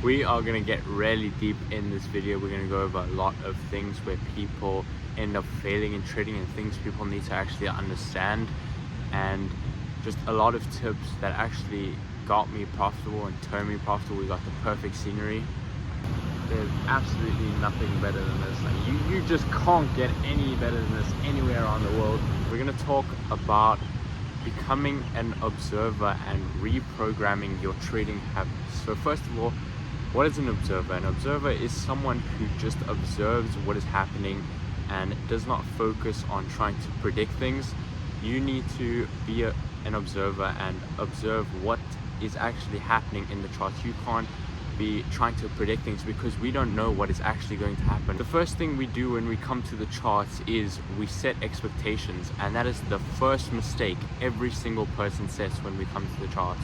We are going to get really deep in this video. We're going to go over a lot of things where people end up failing in trading and things people need to actually understand, and just a lot of tips that actually got me profitable and turned me profitable. We got the perfect scenery. There's absolutely nothing better than this. Like you just can't get any better than this anywhere around the world. We're going to talk about becoming an observer and reprogramming your trading habits. So first of all, what is an observer? An observer is someone who just observes what is happening and does not focus on trying to predict things. You need to be an observer and observe what is actually happening in the charts. You can't be trying to predict things because we don't know what is actually going to happen. The first thing we do when we come to the charts is we set expectations, and that is the first mistake every single person sets when we come to the charts.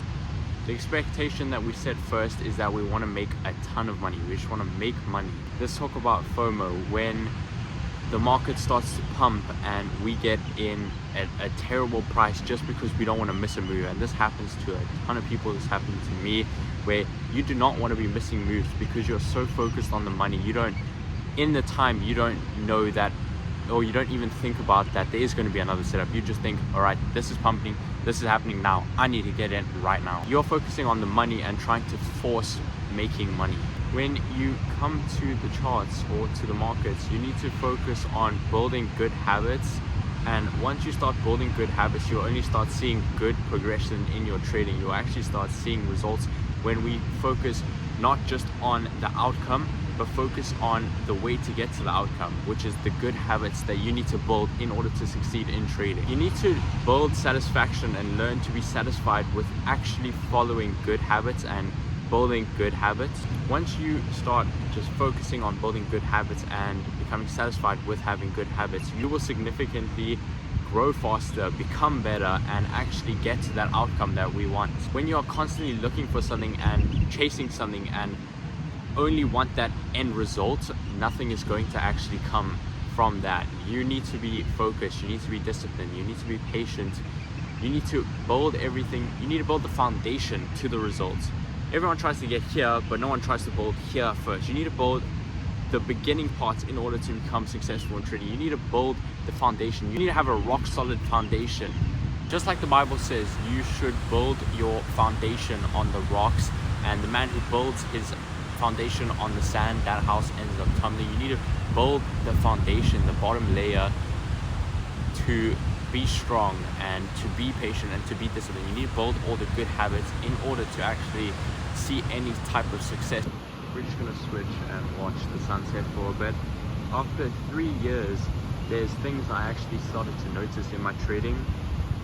The expectation that we set first is that we want to make a ton of money. We just want to make money. Let's talk about FOMO. When the market starts to pump and we get in at a terrible price just because we don't want to miss a move, and this happens to a ton of people. This happened to me, where you do not want to be missing moves because you're so focused on the money. You don't know that, or you don't even think about that there is going to be another setup. You just think, all right, this is pumping, this is happening now, I need to get in right now. You're focusing on the money and trying to force making money. When you come to the charts or to the markets, you need to focus on building good habits. And once you start building good habits, you'll only start seeing good progression in your trading. You'll actually start seeing results when we focus not just on the outcome, but focus on the way to get to the outcome, which is the good habits that you need to build in order to succeed in trading. You need to build satisfaction and learn to be satisfied with actually following good habits and building good habits. Once you start just focusing on building good habits and becoming satisfied with having good habits, you will significantly grow faster, become better, and actually get to that outcome that we want. When you are constantly looking for something and chasing something and only want that end result, nothing is going to actually come from that. You need to be focused, you need to be disciplined, you need to be patient, you need to build everything, you need to build the foundation to the results. Everyone tries to get here, but no one tries to build here first. You need to build the beginning parts in order to become successful in trading. You need to build the foundation. You need to have a rock solid foundation. Just like the Bible says, you should build your foundation on the rocks, and the man who builds his foundation on the sand, that house ends up tumbling. You need to build the foundation, the bottom layer, to be strong and to be patient and to be disciplined. You need to build all the good habits in order to actually see any type of success. We're just going to switch and watch the sunset for a bit. After 3 years, there's things I actually started to notice in my trading,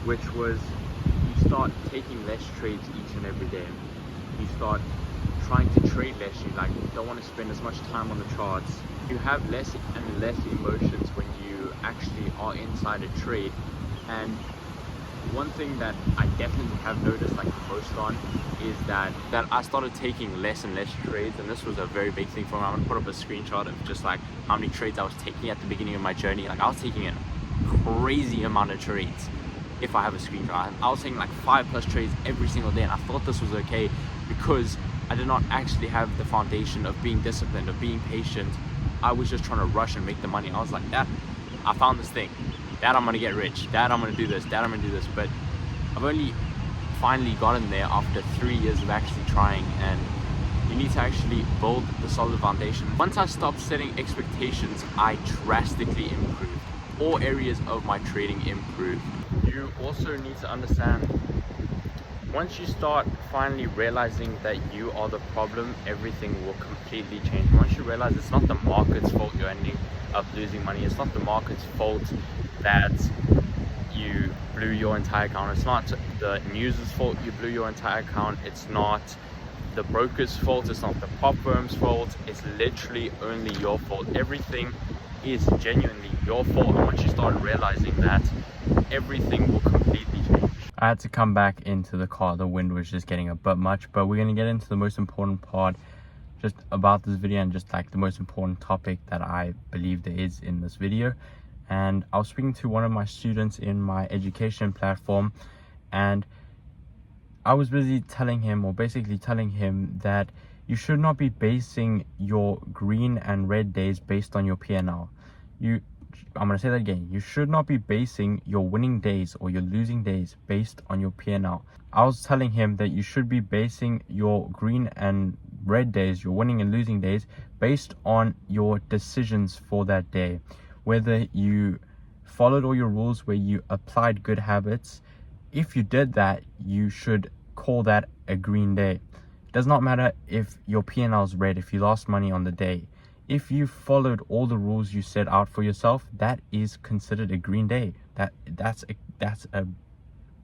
which was you start taking less trades each and every day. You start trying to trade less. You don't want to spend as much time on the charts. You have less and less emotions when you actually are inside a trade. And one thing that I definitely have noticed most on is that I started taking less and less trades, and this was a very big thing for me. I'm gonna put up a screenshot of just how many trades I was taking at the beginning of my journey. I was taking a crazy amount of trades. If I have a screenshot, I was taking 5+ trades every single day, and I thought this was okay because I did not actually have the foundation of being disciplined, of being patient. I was just trying to rush and make the money. I was like, that I found this thing, that I'm gonna get rich, that I'm gonna do this, that I'm gonna do this. But I've only finally gotten there after 3 years of actually trying, and you need to actually build the solid foundation. Once I stopped setting expectations, I drastically improved. All areas of my trading improved. You also need to understand, once you start finally realizing that you are the problem, everything will completely change. Once you realize it's not the market's fault you're ending up losing money, it's not the market's fault that you blew your entire account, it's not the news's fault you blew your entire account, it's not the broker's fault, it's not the prop firm's fault, it's literally only your fault. Everything is genuinely your fault, and once you start realizing that, everything will completely change. I had to come back into the car, the wind was just getting a bit much, but we're going to get into the most important part just about this video, and just the most important topic that I believe there is in this video. And I was speaking to one of my students in my education platform, and I was busy telling him, or basically telling him, that You should not be basing your green and red days based on your P&L. I'm going to say that again. You should not be basing your winning days or your losing days based on your P&L. I was telling him that you should be basing your green and red days, your winning and losing days, based on your decisions for that day. Whether you followed all your rules, where you applied good habits, if you did that, you should call that a green day. It does not matter if your P&L is red, if you lost money on the day. If you followed all the rules you set out for yourself, that is considered a green day. That's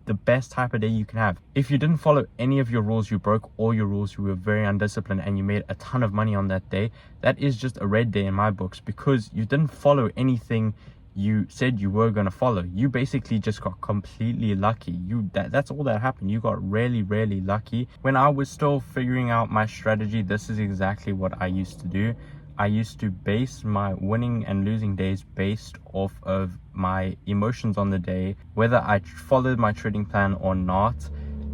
the best type of day you can have. If you didn't follow any of your rules, you broke all your rules, you were very undisciplined, and you made a ton of money on that day, that is just a red day in my books, because you didn't follow anything you said you were going to follow. You basically just got completely lucky. That's all that happened. You got really lucky. When I was still figuring out my strategy, this is exactly what I used to do. I used to base my winning and losing days based off of my emotions on the day, whether I followed my trading plan or not.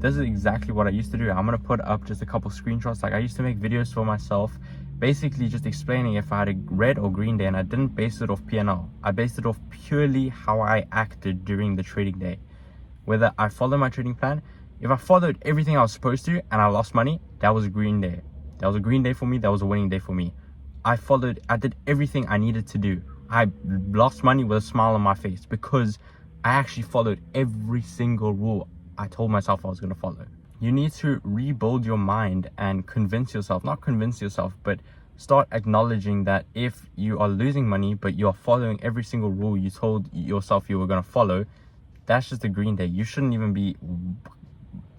This is exactly what I used to do. I'm going to put up just a couple screenshots. Like, I used to make videos for myself, basically just explaining if I had a red or green day, and I didn't base it off P&L. I based it off purely how I acted during the trading day. Whether I followed my trading plan, if I followed everything I was supposed to and I lost money, that was a green day. That was a green day for me. That was a winning day for me. I did everything I needed to do. I lost money with a smile on my face because I actually followed every single rule I told myself I was going to follow. You need to rebuild your mind and not convince yourself, but start acknowledging that if you are losing money, but you are following every single rule you told yourself you were going to follow, that's just a green day. You shouldn't even be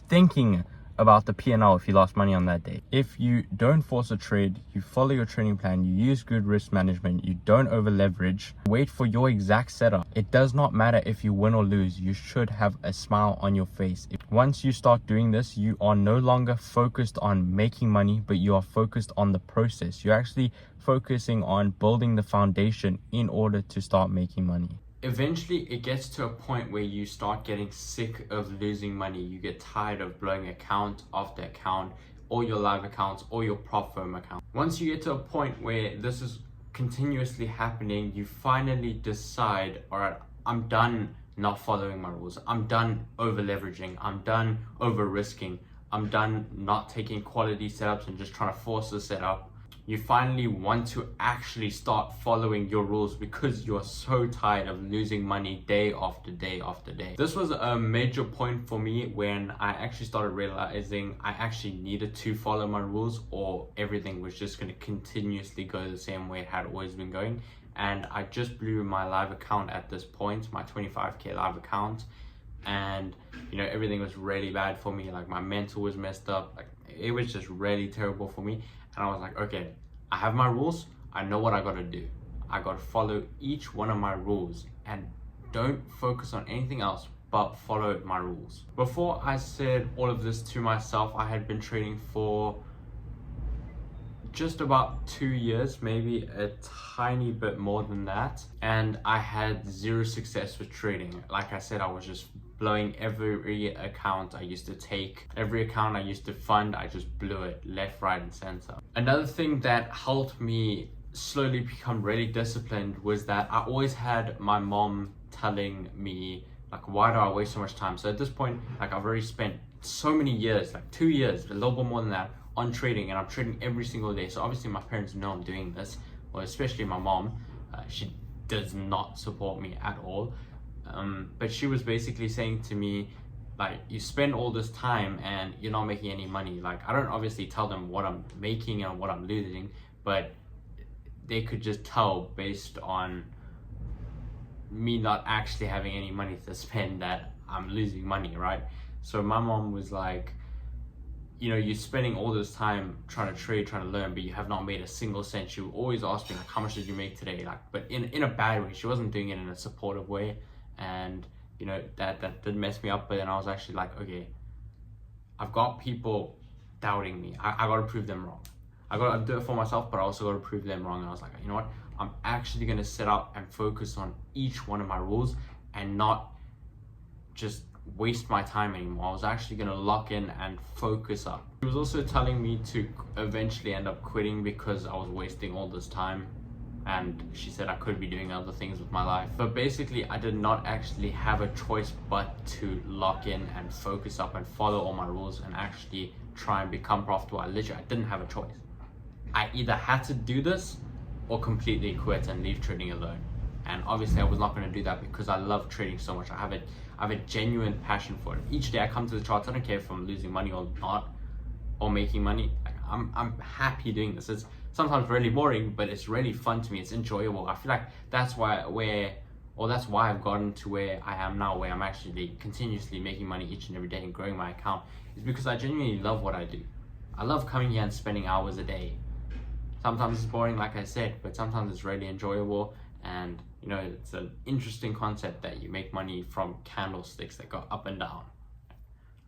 thinking about the P&L if you lost money on that day. If you don't force a trade, you follow your trading plan, you use good risk management, you don't over leverage, wait for your exact setup. It does not matter if you win or lose, you should have a smile on your face. Once you start doing this, you are no longer focused on making money, but you are focused on the process. You're actually focusing on building the foundation in order to start making money. Eventually, it gets to a point where you start getting sick of losing money. You get tired of blowing account after account, all your live accounts, or your prop firm account. Once you get to a point where this is continuously happening, you finally decide, all right, I'm done not following my rules. I'm done over leveraging. I'm done over risking. I'm done not taking quality setups and just trying to force the setup. You finally want to actually start following your rules because you're so tired of losing money day after day after day. This was a major point for me when I actually started realizing I actually needed to follow my rules, or everything was just going to continuously go the same way it had always been going. And I just blew my live account at this point, my 25k live account. And everything was really bad for me. Like, my mental was messed up. Like, it was just really terrible for me. And I was like, okay, I have my rules. I know what I got to do. I got to follow each one of my rules and don't focus on anything else but follow my rules. Before I said all of this to myself, I had been trading for just about 2 years, maybe a tiny bit more than that. And I had zero success with trading. Like I said, I was just blowing every account I used to take, every account I used to fund, I just blew it left, right, and center. Another thing that helped me slowly become really disciplined was that I always had my mom telling me, like, why do I waste so much time? So at this point, like, I've already spent so many years, like 2 years, a little bit more than that, on trading, and I'm trading every single day. So obviously my parents know I'm doing this, well, especially my mom. She does not support me at all. But she was basically saying to me, like, you spend all this time and you're not making any money. Like, I don't obviously tell them what I'm making and what I'm losing, but they could just tell based on me not actually having any money to spend that I'm losing money, right? So my mom was like, you're spending all this time trying to trade, trying to learn, but you have not made a single cent. She would always ask me, like, how much did you make today? Like, but in a bad way. She wasn't doing it in a supportive way. And that did mess me up. But then I was actually like, okay, I've got people doubting me. I got to prove them wrong. I got to do it for myself, but I also got to prove them wrong. And I was like, you know what? I'm actually going to set up and focus on each one of my rules and not just waste my time anymore. I was actually going to lock in and focus up. She was also telling me to eventually end up quitting because I was wasting all this time, and she said I could be doing other things with my life. But basically I did not actually have a choice but to lock in and focus up and follow all my rules and actually try and become profitable. I didn't have a choice. I either had to do this or completely quit and leave trading alone. And obviously I was not going to do that because I love trading so much. I have a genuine passion for it. Each day I come to the charts, I don't care if I'm losing money or not, or making money. Like, I'm happy doing this. It's sometimes really boring, but it's really fun to me. It's enjoyable. I feel like that's why I've gotten to where I am now, where I'm actually continuously making money each and every day and growing my account, is because I genuinely love what I do. I love coming here and spending hours a day. Sometimes it's boring, like I said, but sometimes it's really enjoyable. And you know, it's an interesting concept that you make money from candlesticks that go up and down.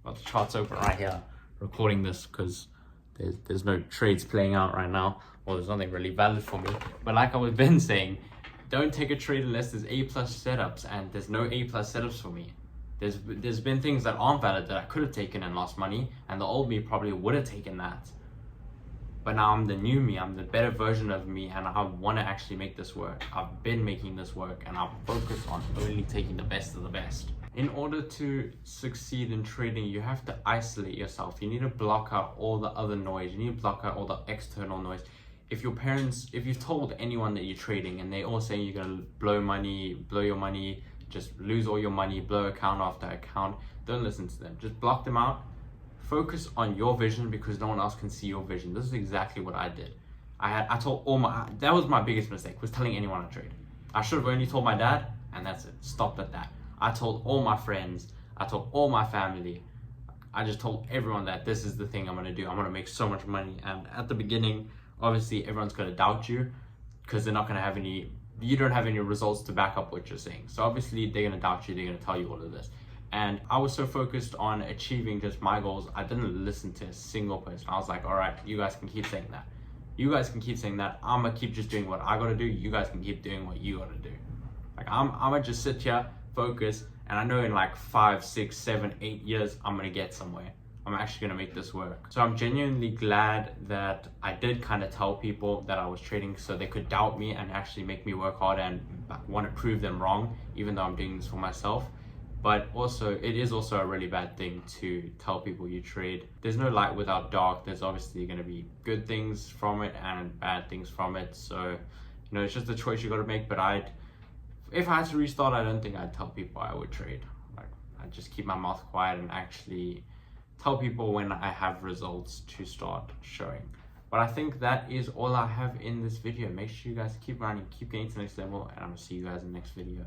Got the charts open right here, recording this because there's no trades playing out right now, or there's nothing really valid for me. But like I was been saying, don't take a trade unless there's A+ setups, and there's no A+ setups for me. There's been things that aren't valid that I could have taken and lost money, and the old me probably would have taken that. But now I'm the new me, I'm the better version of me, and I want to actually make this work. I've been making this work, and I'll focus on only taking the best of the best. In order to succeed in trading, you have to isolate yourself. You need to block out all the other noise. You need to block out all the external noise. If you've told anyone that you're trading and they all say you're gonna blow your money, just lose all your money, blow account after account, don't listen to them. Just block them out. Focus on your vision because no one else can see your vision. This is exactly what I did. That was my biggest mistake, was telling anyone I trade. I should have only told my dad, and that's it. Stopped at that. I told all my friends, I told all my family. I just told everyone that this is the thing I'm gonna do. I'm gonna make so much money. And at the beginning, obviously everyone's gonna doubt you because you don't have any results to back up what you're saying. So obviously they're gonna doubt you, they're gonna tell you all of this. And I was so focused on achieving just my goals, I didn't listen to a single person. I was like, all right, you guys can keep saying that. You guys can keep saying that. I'm gonna keep just doing what I gotta do. You guys can keep doing what you gotta do. Like I'm gonna just sit here, focus, and I know in like 5, 6, 7, 8 years, I'm gonna get somewhere. I'm actually gonna make this work. So I'm genuinely glad that I did kind of tell people that I was trading so they could doubt me and actually make me work hard and want to prove them wrong, even though I'm doing this for myself. But also, it is also a really bad thing to tell people you trade. There's no light without dark. There's obviously going to be good things from it and bad things from it. So, you know, it's just a choice you got to make. But if I had to restart, I don't think I'd tell people I would trade. Like, I'd just keep my mouth quiet and actually tell people when I have results to start showing. But I think that is all I have in this video. Make sure you guys keep grinding, keep getting to the next level, and I'm going to see you guys in the next video.